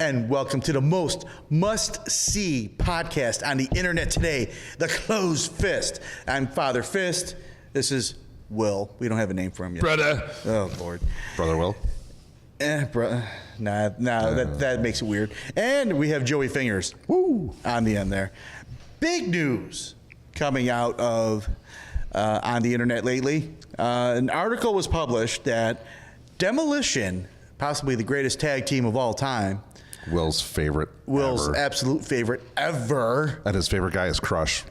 and welcome to the most must-see podcast on the internet today, The Closed Fist. I'm Father Fist. This is Will. We don't have a name for him yet. Brother. Oh, Lord. Brother Will? Brother. Nah, that makes it weird. And we have Joey Fingers. Woo! On the end there. Big news coming out of on the internet lately. An article was published that Demolition, possibly the greatest tag team of all time. Will's favorite. Will's ever. absolute favorite ever. And his favorite guy is Crush.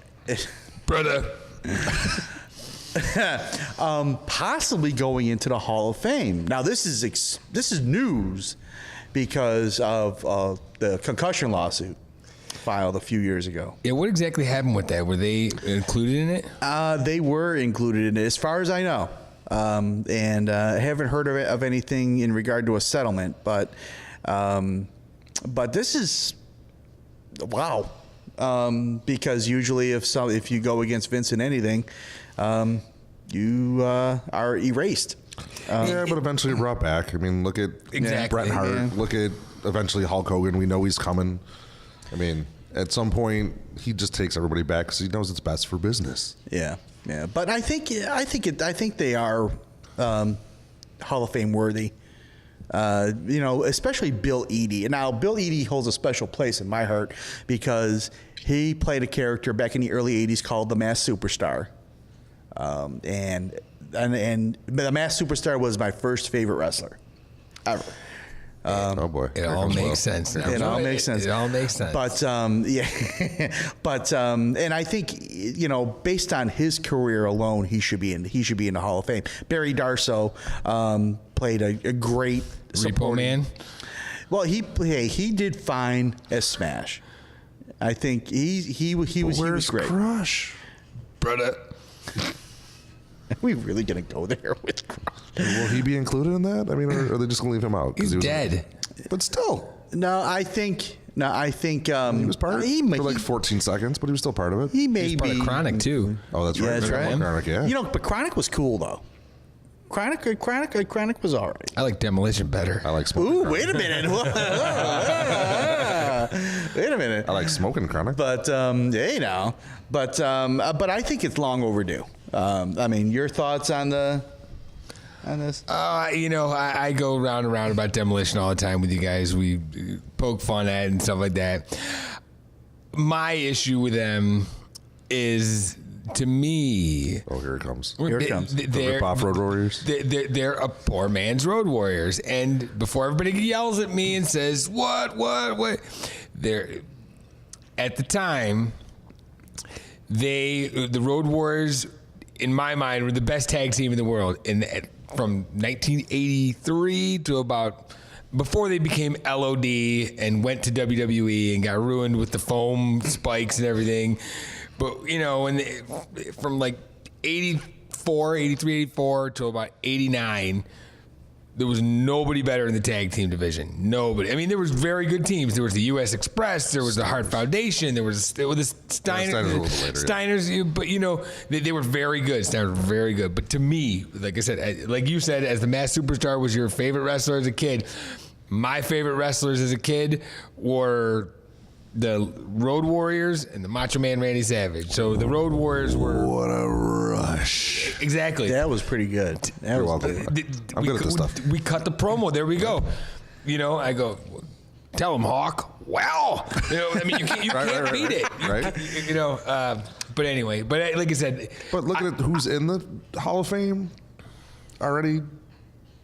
Brother. Possibly going into the Hall of Fame. Now this is news because of the concussion lawsuit filed a few years ago. Yeah, what exactly happened with that? Were they included in it? They were included in it, as far as I know, and I haven't heard of anything in regard to a settlement. But this is wow, because usually if you go against Vince in anything, you are erased. Yeah, but eventually brought back. I mean, look at Bret Hart. Yeah. Look at eventually Hulk Hogan. We know he's coming. I mean, at some point, he just takes everybody back because he knows it's best for business. Yeah. But I think they are Hall of Fame worthy. Especially Bill Eadie. And now Bill Eadie holds a special place in my heart because he played a character back in the early '80s called the Masked Superstar. And the Masked Superstar was my first favorite wrestler ever. Oh boy, It all makes sense. It all makes sense. It all makes sense. But and I think based on his career alone, he should be in the Hall of Fame. Barry Darsow played a great Repo Man. Well, he did fine as Smash. I think he was great. Crush? Brother. Are we really gonna go there with Crush? Will he be included in that? I mean, or are they just gonna leave him out? He's dead. But still, No, I think he was part of it for like 14 seconds, but he was still part of it. He may He's part be of Chronic Oh, too. that's Yeah, right. that's right. Chronic, yeah. But Chronic was cool though. Chronic was all right. I like Demolition better. I like smoking. Ooh, Chronic. wait a minute. Wait a minute. I like smoking Chronic. But but I think it's long overdue. I mean, your thoughts on this? I go round and round about Demolition all the time with you guys. We poke fun at it and stuff like that. My issue with them is, to me, Oh, here it comes. Here it comes. The rip-off Road Warriors. They're a poor man's Road Warriors. And before everybody yells at me and says, what, they're, at the time, the Road Warriors, in my mind, were the best tag team in the world. From 1983 to about before they became LOD and went to WWE and got ruined with the foam spikes and everything. But, from like 84, 83, 84 to about 89, there was nobody better in the tag team division. Nobody. I mean, there was very good teams. There was the U.S. Express. There was the Hart Foundation. There was the Steiner's a little bit later, Steiner's, but they were very good. Steiners were very good. But to me, like I said, like you said, as the Masked Superstar was your favorite wrestler as a kid, my favorite wrestlers as a kid were the Road Warriors and the Macho Man Randy Savage. So the Road Warriors were... What a rush. Exactly. That was pretty good. You're welcome. I'm good at this stuff. We cut the promo. There we go. I go, tell him, Hawk. Well, I mean, you can't beat it. Right. But anyway, like I said. But look at who's in the Hall of Fame already.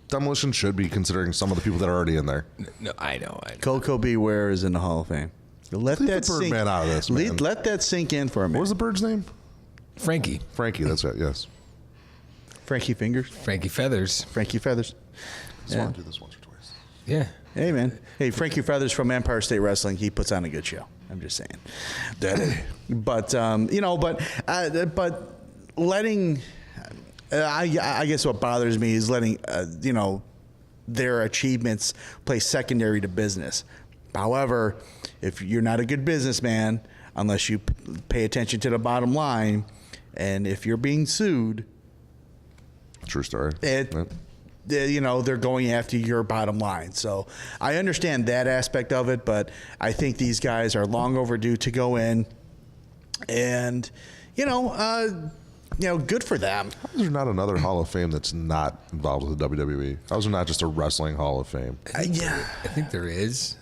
Demolition should be considering some of the people that are already in there. No, I know. Coco Beware is in the Hall of Fame. Let Leave that the sink. Birdman out of this, man. Let that sink in for a minute. What was the bird's name? Frankie. Frankie, that's it, yes. Frankie Fingers. Frankie Feathers. Frankie Feathers. Just want to do this once or twice. Yeah. Hey, man. Hey, Frankie Feathers from Empire State Wrestling. He puts on a good show. I'm just saying. But letting, I guess what bothers me is letting, their achievements play secondary to business. However, if you're not a good businessman, unless you pay attention to the bottom line, and if you're being sued, True story. It, they're going after your bottom line. So I understand that aspect of it, but I think these guys are long overdue to go in, and good for them. How is there not another Hall of Fame that's not involved with the WWE? How is there not just a wrestling Hall of Fame? I think there is.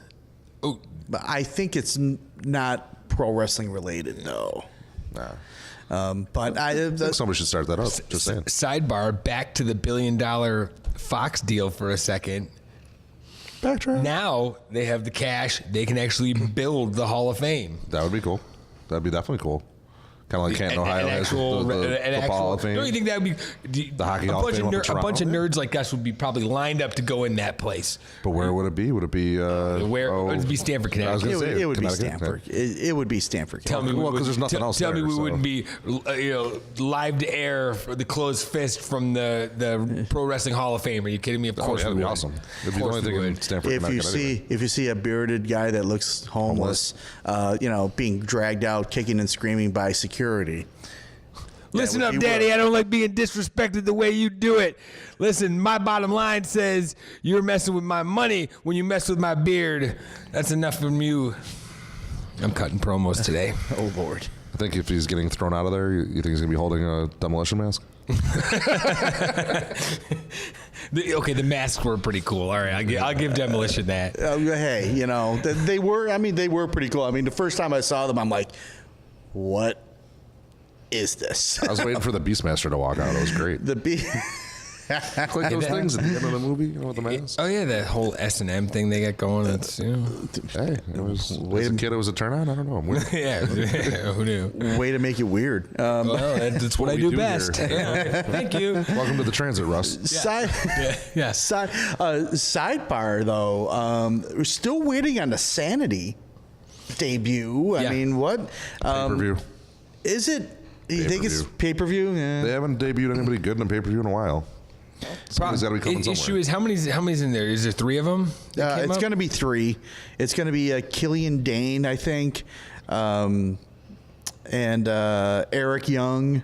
Oh, But I think it's not pro wrestling related, though. Nah. But I think somebody should start that up. Just saying. sidebar, back to the $1 billion Fox deal for a second. Backtrack. Now they have the cash. They can actually build the Hall of Fame. That would be cool. That'd be definitely cool. Kind of like Canton, Ohio has the Hall of Fame. Don't you think that would be The Hockey Hall of Fame up in a bunch of Toronto? nerds like us would be probably lined up to go in that place? But where would it be? Would it be Where would it be? Stanford, I was Connecticut. gonna say, it would be Connecticut, Stanford. It would be Stanford. Tell me, Well, 'cause there's nothing else Tell me there, we so. wouldn't be, live to air for the closed fist from the Pro Wrestling Hall of Fame. Are you kidding me? Of Oh, course, yeah, that'd we be would. awesome. It'd be the Of course only we thing in would. Stanford, Connecticut. If you see a bearded guy that looks homeless, being dragged out, kicking and screaming by security. Listen would up, be Daddy. work. I don't like being disrespected the way you do it. Listen, my bottom line says you're messing with my money when you mess with my beard. That's enough from you. I'm cutting promos today. Oh Lord. I think if he's getting thrown out of there, you think he's going to be holding a demolition mask? The masks were pretty cool. All right, I'll give Demolition that. Hey, they were. I mean, they were pretty cool. I mean, the first time I saw them, I'm like, what is this? I was waiting for the Beastmaster to walk out. It was great. The B. Like those things at the end of the movie, with the mask. Oh yeah, that whole S&M thing they got going. That's Hey, it was. As a kid, it was a turn on. I don't know. I'm weird. yeah. Who knew? Way to make it weird. Well, that's what I we do do best. here. Thank you. Welcome to the transit, Russ. Sidebar though, we're still waiting on the Sanity debut. Yeah. I mean, what Pay-per-view. is it? You think it's pay-per-view? Yeah. They haven't debuted anybody good in a pay-per-view in a while. Somebody's got to be coming Issue somewhere. is how many's in there? Is there 3 of them? It's going to be 3. It's going to be Killian Dane, I think, and Eric Young,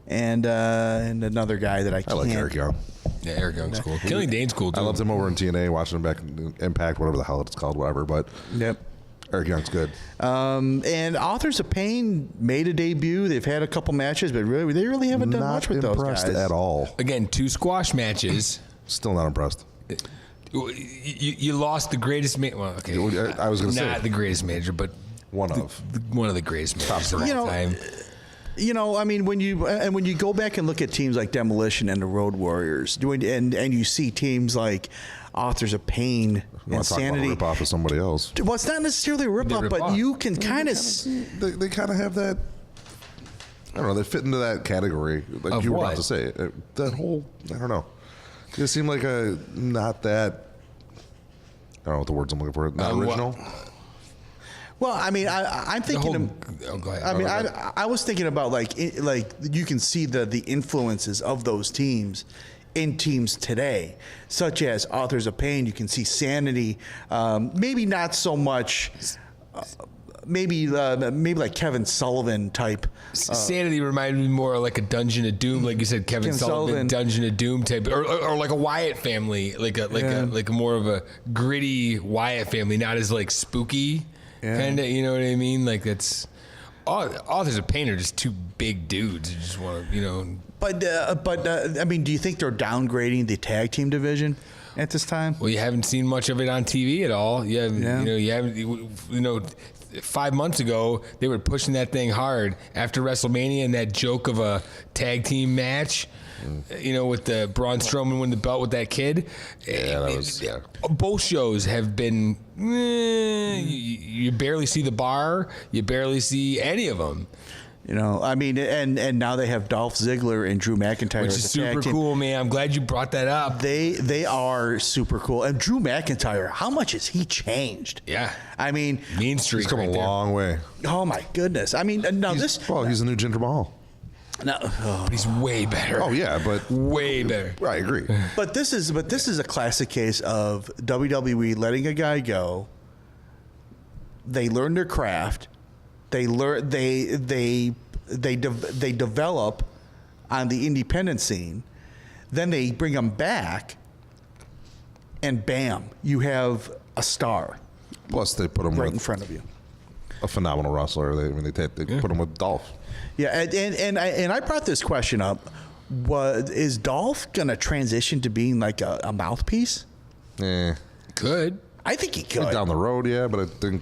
and another guy that I I can't. like Eric Young. Yeah, Eric Young's cool. Killing Dane's cool too. I loved him over in TNA, watching him back in Impact, whatever the hell it's called, whatever. But Yep. Eric Young's good. And Authors of Pain made a debut. They've had a couple matches, but really, they really haven't done Not much with those impressed guys at all. Again, 2 squash matches. Still not impressed. You lost the greatest manager. Well, okay. I was going to Not say the greatest manager, but one of. one of the greatest managers of all time. I mean, when you go back and look at teams like Demolition and the Road Warriors, and you see teams like Authors of Pain You and want to talk about a Sanity. rip-off of somebody else. Well, it's not necessarily a ripoff, but rip-off. you can kind of. They kind of have that. I don't know. They fit into that category, like Of you were what? about to say. That whole. I don't know. They seem like a not that. I don't know what the words I'm looking for. Not original. Well, I mean, I'm thinking. Go ahead. I mean, I was thinking about like you can see the influences of those teams in teams today, such as Authors of Pain. You can see Sanity, maybe not so much. Maybe like Kevin Sullivan type. Sanity reminded me more like a Dungeon of Doom, like you said, Kevin Sullivan, Dungeon of Doom type, or like a Wyatt family, like a more of a gritty Wyatt family, not as like spooky kind of. You know what I mean? Like that's. Authors of Pain are just 2 big dudes who just want to, But I mean, do you think they're downgrading the tag team division at this time? Well, you haven't seen much of it on TV at all. You haven't. 5 months ago, they were pushing that thing hard after WrestleMania and that joke of a tag team match. With the Braun Strowman winning the belt with that kid. Yeah, that was. Yeah. Both shows have been. You barely see the bar. You barely see any of them. I mean, and now they have Dolph Ziggler and Drew McIntyre, Which as is a tag super team. cool, man. I'm glad you brought that up. They are super cool. And Drew McIntyre, how much has he changed? Yeah. I mean, Mean Streak. He's come right a there. long way. oh my goodness. I mean, now He's the new Jinder Mahal. But he's way better. Oh yeah, but Way better. I agree. but this is a classic case of WWE letting a guy go. They learn their craft. They develop on the independent scene. Then they bring them back and bam, you have a star Plus, they put him right in with front of you. a phenomenal wrestler. They put him with Dolph. Yeah, and I brought this question up. Is Dolph gonna transition to being like a mouthpiece? Could. I think he could. Down the road, yeah, but I think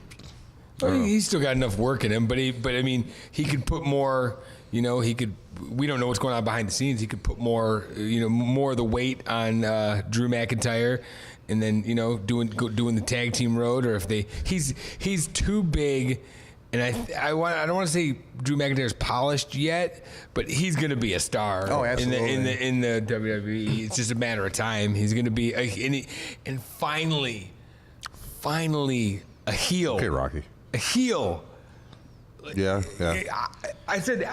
He's still got enough work in him, but I mean, he could put more. You know, he could. We don't know what's going on behind the scenes. He could put more. You know, more of the weight on Drew McIntyre, and then doing the tag team road. Or if he's too big, and I don't want to say Drew McIntyre's polished yet, but he's going to be a star. Oh, absolutely. In the WWE, it's just a matter of time. He's going to be and finally a heel. okay, Rocky. A heel. Yeah. I said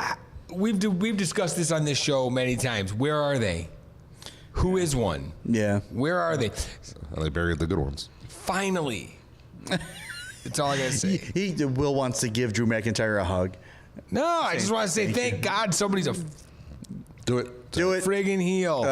we've discussed this on this show many times. Where are they? Who is one? Yeah. Where are they? And they buried the good ones. Finally. That's all I gotta say. Will wants to give Drew McIntyre a hug. No, I just want to say thank God somebody's a Do it. Do it. friggin' heel.